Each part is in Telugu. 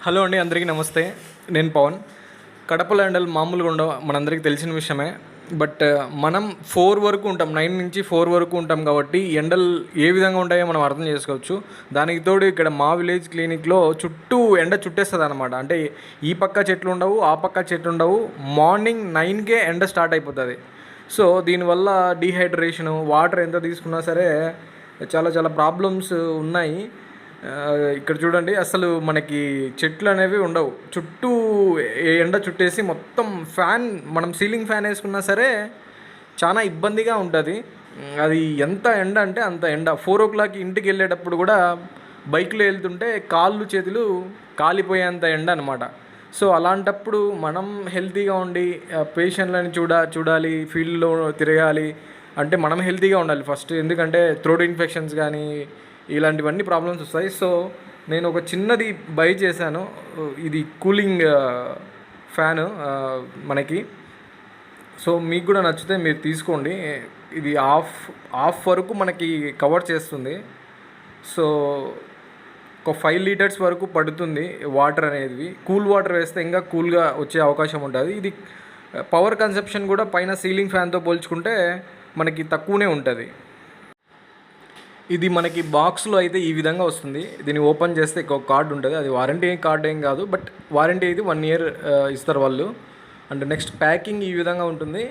హలో అండి, అందరికీ నమస్తే. నేను పవన్. కడపలో ఎండలు మామూలుగా ఉండవు, మనందరికీ తెలిసిన విషయమే. బట్ మనం 4 వరకు ఉంటాం, 9 నుంచి 4 వరకు ఉంటాం కాబట్టి ఎండలు ఏ విధంగా ఉంటాయో మనం అర్థం చేసుకోవచ్చు. దానికి తోడు ఇక్కడ మా విలేజ్ క్లినిక్లో చుట్టూ ఎండ చుట్టేస్తుంది అనమాట. అంటే ఈ పక్క చెట్లు ఉండవు, ఆ పక్క చెట్లు ఉండవు. మార్నింగ్ 9కే ఎండ స్టార్ట్ అయిపోతుంది. సో దీనివల్ల డీహైడ్రేషను, వాటర్ ఎంత తీసుకున్నా సరే చాలా చాలా ప్రాబ్లమ్స్ ఉన్నాయి. ఇక్కడ చూడండి, అసలు మనకి చెట్లు అనేవి ఉండవు. చుట్టూ ఎండ చుట్టేసి మొత్తం ఫ్యాన్, మనం సీలింగ్ ఫ్యాన్ వేసుకున్నా సరే చాలా ఇబ్బందిగా ఉంటుంది. అది ఎంత ఎండ అంటే అంత ఎండ. 4 o'clock ఇంటికి వెళ్ళేటప్పుడు కూడా బైక్లో వెళ్తుంటే కాళ్ళు చేతులు కాలిపోయేంత ఎండ అనమాట. సో అలాంటప్పుడు మనం హెల్తీగా ఉండి పేషెంట్లని చూడాలి, ఫీల్డ్లో తిరగాలి అంటే మనం హెల్తీగా ఉండాలి ఫస్ట్. ఎందుకంటే థ్రోట్ ఇన్ఫెక్షన్స్ కానీ ఇలాంటివన్నీ ప్రాబ్లమ్స్ వస్తాయి. సో నేను ఒక చిన్నది బై చేశాను. ఇది కూలింగ్ ఫ్యాను మనకి. సో మీకు కూడా నచ్చితే మీరు తీసుకోండి. ఇది ఆఫ్ వరకు మనకి కవర్ చేస్తుంది. సో ఒక 5 liters వరకు పడుతుంది వాటర్ అనేది. కూల్ వాటర్ వేస్తే ఇంకా కూల్గా వచ్చే అవకాశం ఉంటుంది. ఇది పవర్ కన్సప్షన్ కూడా పైన సీలింగ్ ఫ్యాన్తో పోల్చుకుంటే మనకి తక్కువనే ఉంటుంది. ఇది మనకి బాక్స్లో అయితే ఈ విధంగా వస్తుంది. దీన్ని ఓపెన్ చేస్తే ఒక కార్డు ఉంటుంది. అది వారంటీ కార్డ్ ఏం కాదు, బట్ వారంటీ అయితే 1 year ఇస్తారు వాళ్ళు. అండ్ నెక్స్ట్ ప్యాకింగ్ ఈ విధంగా ఉంటుంది.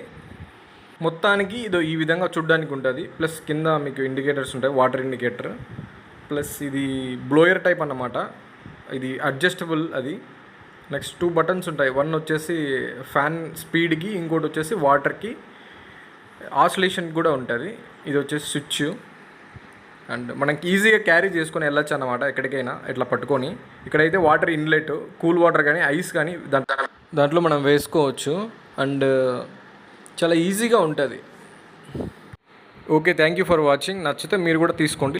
మొత్తానికి ఇది ఈ విధంగా చూడడానికి ఉంటుంది. ప్లస్ కింద మీకు ఇండికేటర్స్ ఉంటాయి, వాటర్ ఇండికేటర్. ప్లస్ ఇది బ్లోయర్ టైప్ అన్నమాట. ఇది అడ్జస్టబుల్. అది నెక్స్ట్ 2 buttons ఉంటాయి. వన్ వచ్చేసి ఫ్యాన్ స్పీడ్కి, ఇంకోటి వచ్చేసి వాటర్కి ఆసిలేషన్ కూడా ఉంటుంది. ఇది వచ్చేసి స్విచ్. అండ్ మనకి ఈజీగా క్యారీ చేసుకొని వెళ్ళొచ్చు అన్నమాట ఎక్కడికైనా ఇట్లా పట్టుకొని. ఇక్కడైతే వాటర్ ఇన్లెట్, కూల్ వాటర్ కానీ ఐస్ కానీ దాంట్లో మనం వేసుకోవచ్చు. అండ్ చాలా ఈజీగా ఉంటుంది. Okay, thank you for watching. నచ్చితే మీరు కూడా తీసుకోండి.